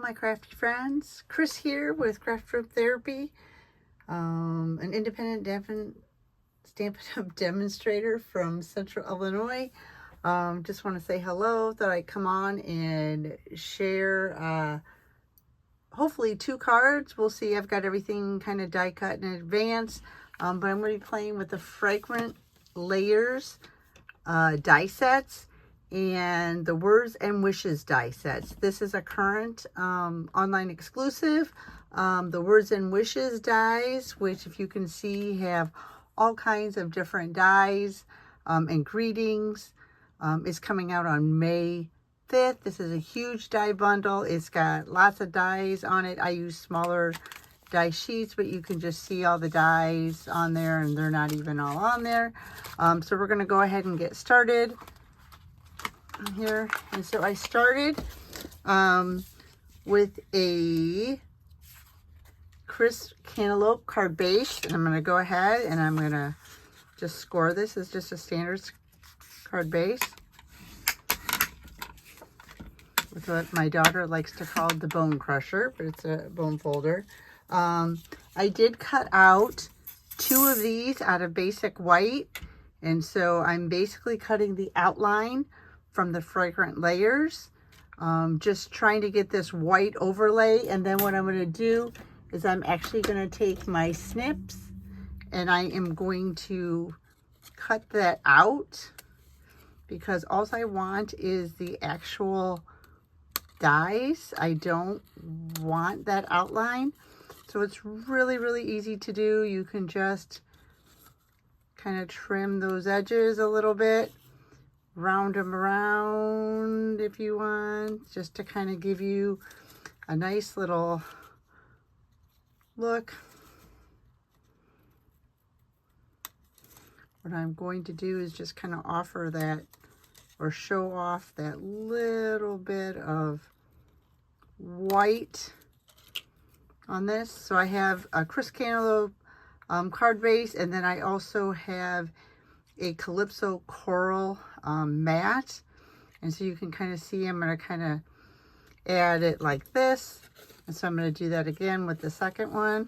my crafty friends. Chris here with Craft Room Therapy, an independent Stampin' Up! Demonstrator from Central Illinois. Just want to say hello, thought I'd come on and share hopefully 2 cards. We'll see. I've got everything kind of die cut in advance, but I'm going to be playing with the Fragrant layers die sets and the Words and Wishes die sets. This is a current online exclusive. The Words and Wishes dies, which if you can see have all kinds of different dies and greetings, is coming out on May 5th. This is a huge die bundle. It's got lots of dies on it. I use smaller die sheets, but you can just see all the dies on there, and they're not even all on there. So we're going to go ahead and get started here. And so I started with a crisp cantaloupe card base, and I'm going to go ahead and I'm going to just score this as just a standard card base with what my daughter likes to call the bone crusher, but it's a bone folder. I did cut out 2 of these out of basic white, and so I'm basically cutting the outline from the Fragrant layers, just trying to get this white overlay. And then what I'm going to do is I'm actually going to take my snips and I am going to cut that out, because all I want is the actual dies. I don't want that outline. So it's really, really easy to do. You can just kind of trim those edges a little bit, round them around if you want, just to kind of give you a nice little look. What I'm going to do is just kind of offer that, or show off that little bit of white on this. So I have a crisp cantaloupe card base, and then I also have a Calypso coral matte. And so you can kind of see I'm going to kind of add it like this. And so I'm going to do that again with the second one.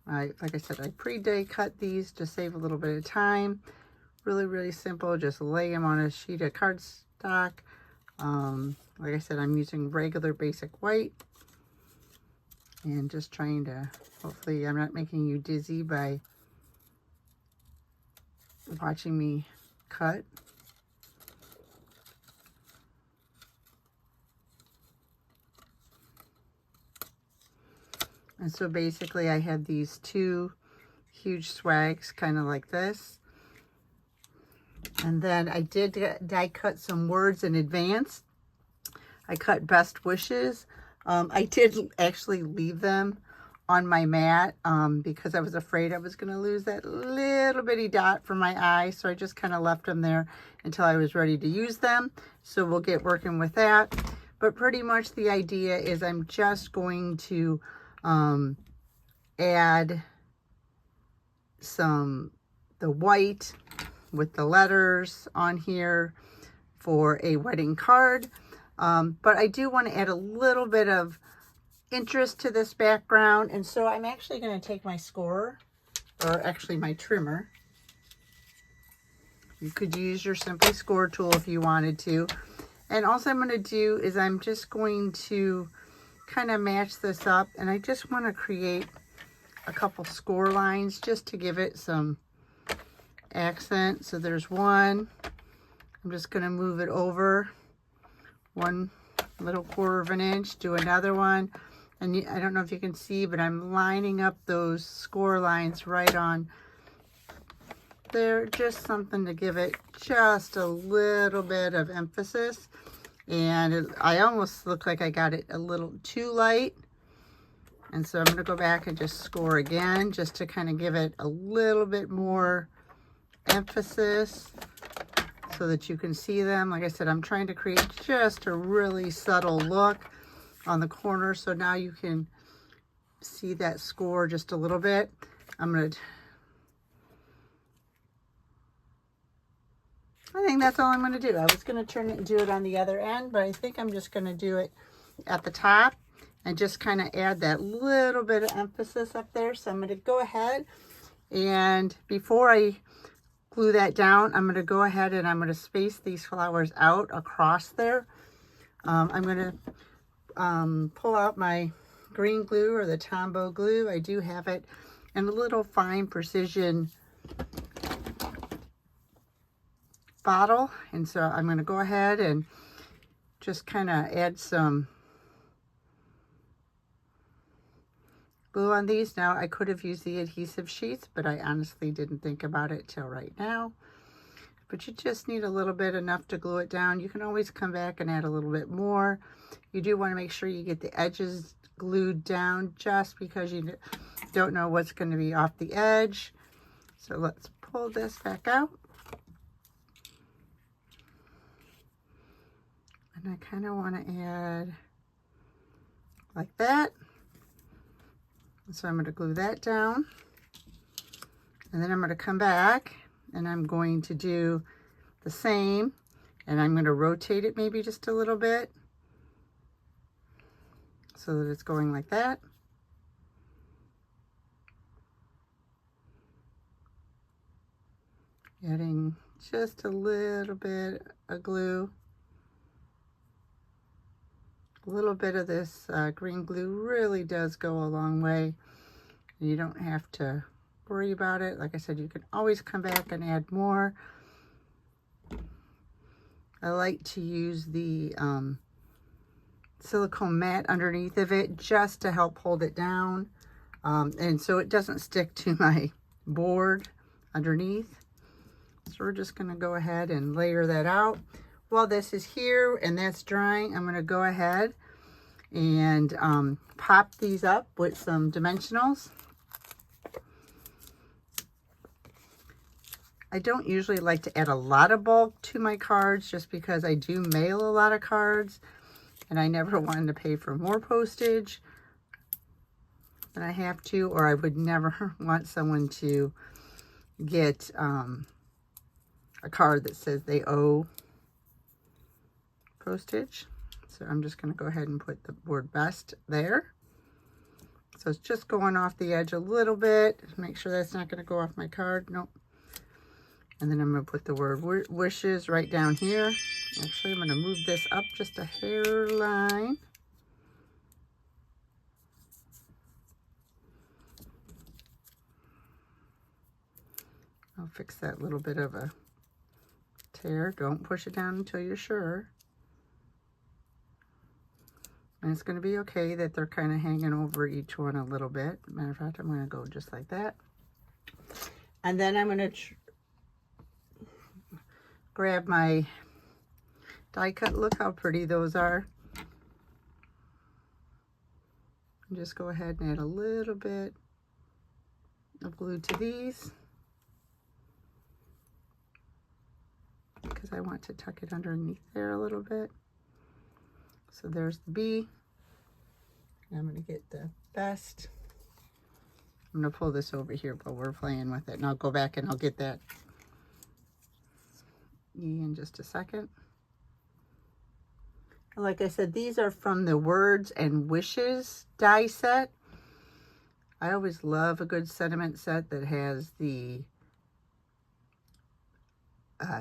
Like I said, I pre-die cut these to save a little bit of time. Really, really simple. Just lay them on a sheet of cardstock. Like I said, I'm using regular basic white. And just trying to, hopefully I'm not making you dizzy by watching me cut. And so basically I had these 2 huge swags kind of like this. And then I did die cut some words in advance. I cut best wishes. I did actually leave them on my mat because I was afraid I was going to lose that little bitty dot from my eye. So I just kind of left them there until I was ready to use them. So we'll get working with that. But pretty much the idea is I'm just going to add the white with the letters on here for a wedding card. But I do want to add a little bit of interest to this background. And so I'm actually going to take my scorer, or actually my trimmer. You could use your Simply Score tool if you wanted to. And also I'm going to do is I'm just going to kind of match this up, and I just want to create a couple score lines just to give it some accent. So there's one. I'm just going to move it over 1 little 1/4 of an inch, do another one, and I don't know if you can see, but I'm lining up those score lines right on there, just something to give it just a little bit of emphasis. And I almost look like I got it a little too light. And so I'm going to go back and just score again, just to kind of give it a little bit more emphasis so that you can see them. Like I said, I'm trying to create just a really subtle look on the corner. So now you can see that score just a little bit. I'm going to, I think think that's all I'm going to do. I was going to turn it and do it on the other end, but I think I'm just going to do it at the top and just kind of add that little bit of emphasis up there. So I'm going to go ahead, and before I glue that down, I'm going to go ahead and I'm going to space these flowers out across there. I'm going to pull out my green glue, or the Tombow glue. I do have it in a little fine precision bottle, and so I'm going to go ahead and just kind of add some glue on these. Now, I could have used the adhesive sheets, but I honestly didn't think about it till right now. But you just need a little bit, enough to glue it down. You can always come back and add a little bit more. You do want to make sure you get the edges glued down, just because you don't know what's going to be off the edge. So let's pull this back out. And I kind of want to add like that. So I'm going to glue that down. And then I'm going to come back and I'm going to do the same. And I'm going to rotate it maybe just a little bit so that it's going like that. Adding just a little bit of glue. A little bit of this green glue really does go a long way. You don't have to worry about it. Like I said, you can always come back and add more. I like to use the silicone mat underneath of it just to help hold it down, and so it doesn't stick to my board underneath. So we're just going to go ahead and layer that out. While this is here and that's drying, I'm going to go ahead and pop these up with some dimensionals. I don't usually like to add a lot of bulk to my cards, just because I do mail a lot of cards and I never wanted to pay for more postage than I have to, or I would never want someone to get a card that says they owe postage. So I'm just going to go ahead and put the word best there. So it's just going off the edge a little bit. Make sure that's not going to go off my card. Nope. And then I'm going to put the word wishes right down here. Actually, I'm going to move this up just a hairline. I'll fix that little bit of a tear. Don't push it down until you're sure. And it's going to be okay that they're kind of hanging over each one a little bit. Matter of fact, I'm going to go just like that. And then I'm going to grab my die cut. Look how pretty those are. And just go ahead and add a little bit of glue to these, because I want to tuck it underneath there a little bit. So there's the bee. And I'm going to get the best. I'm going to pull this over here while we're playing with it, and I'll go back and I'll get that in just a second. Like I said, these are from the Words and Wishes die set. I always love a good sentiment set that has the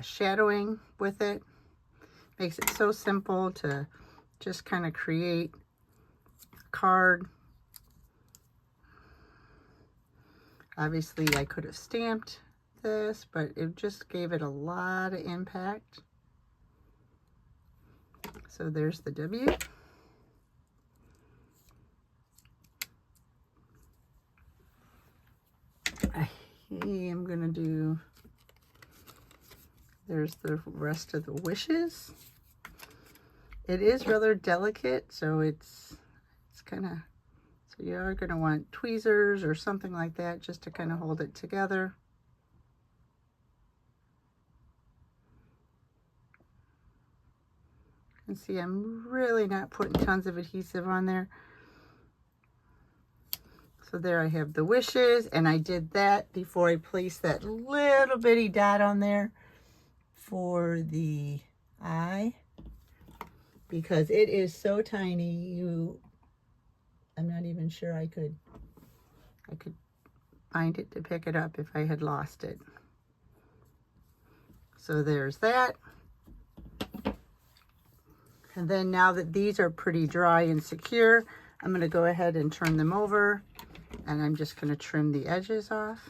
shadowing with it. Makes it so simple to just kind of create a card. Obviously, I could have stamped this, but it just gave it a lot of impact. So there's the W. I am going to do, there's the rest of the wishes. It is rather delicate, so it's kind of, so you are going to want tweezers or something like that just to kind of hold it together. And see, I'm really not putting tons of adhesive on there. So there I have the wishes, and I did that before I placed that little bitty dot on there for the eye because it is so tiny. I'm not even sure I could find it to pick it up if I had lost it. So there's that. And then now that these are pretty dry and secure, I'm going to go ahead and turn them over, and I'm just going to trim the edges off.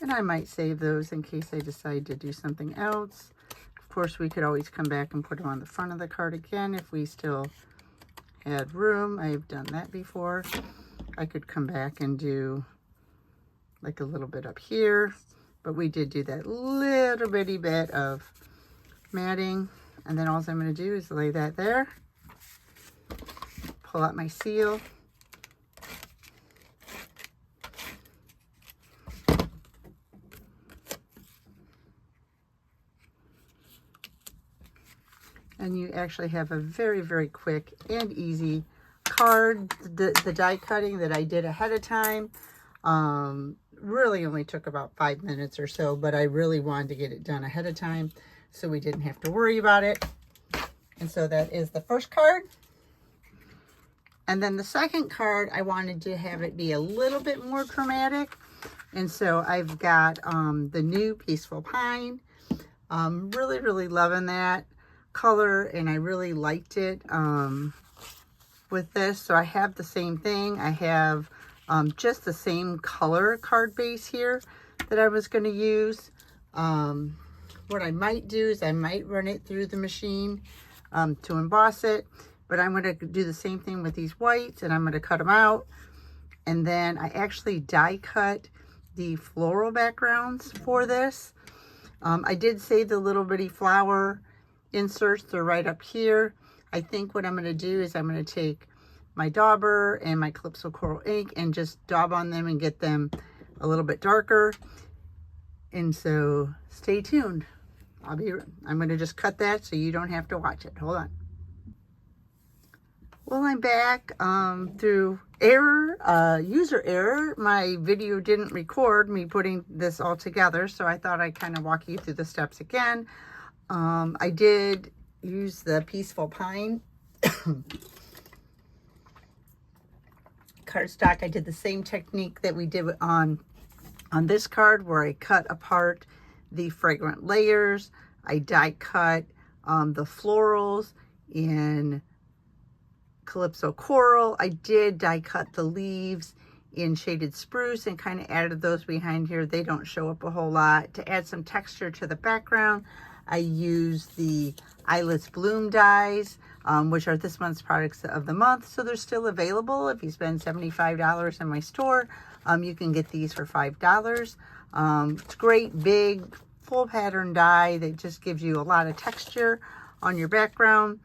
And I might save those in case I decide to do something else. Of course, we could always come back and put them on the front of the card again if we still had room. I've done that before. I could come back and do like a little bit up here, but we did do that little bitty bit of matting. And then all I'm going to do is lay that there, pull out my seal, and you actually have a very, very quick and easy card. The die cutting that I did ahead of time really only took about 5 minutes or so, but I really wanted to get it done ahead of time so we didn't have to worry about it. And so that is the first card. And then the second card, I wanted to have it be a little bit more dramatic. And so I've got the new Peaceful Pine. Really, really loving that color, and I really liked it with this. So I have the same thing. I have just the same color card base here that I was going to use. What I might do is I might run it through the machine to emboss it, but I'm going to do the same thing with these whites, and I'm going to cut them out. And then I actually die cut the floral backgrounds for this. I did save the little bitty flower inserts. They're right up here. I think what I'm going to do is I'm going to take my dauber and my Calypso Coral ink and just daub on them and get them a little bit darker. And so stay tuned. I'm going to just cut that so you don't have to watch it. Hold on. Well, I'm back through error, user error. My video didn't record me putting this all together, so I thought I'd kind of walk you through the steps again. I did use the Peaceful Pine cardstock. I did the same technique that we did on this card, where I cut apart the Fragrant layers. I die cut the florals in Calypso Coral. I did die cut the leaves in Shaded Spruce and kind of added those behind here. They don't show up a whole lot. To add some texture to the background, I used the Eyeless Bloom dies, which are this month's products of the month. So they're still available. If you spend $75 in my store, you can get these for $5. It's great, big, full pattern die that just gives you a lot of texture on your background.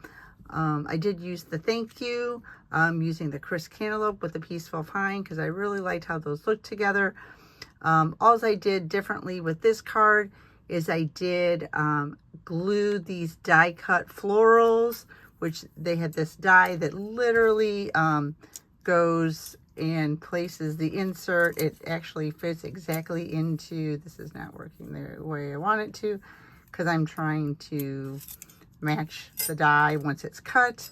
I did use the Thank You, using the Crisp Cantaloupe with the Peaceful Pine because I really liked how those looked together. All I did differently with this card is I did glue these die cut florals, which they had this die that literally goes and places the insert. It actually fits exactly into, this is not working the way I want it to because I'm trying to match the die once it's cut.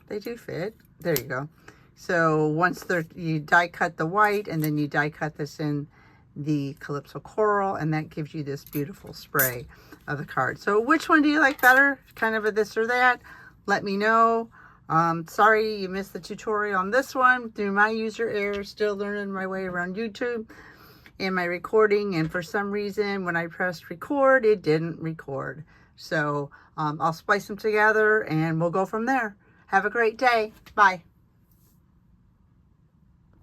They do fit. There you go. So once you die cut the white, and then you die cut this in the Calypso Coral, and that gives you this beautiful spray of the card. So which one do you like better? Kind of a this or that? Let me know. Sorry you missed the tutorial on this one through my user error. Still learning my way around YouTube and my recording, and for some reason when I pressed record, it didn't record. So I'll splice them together and we'll go from there. Have a great day. Bye.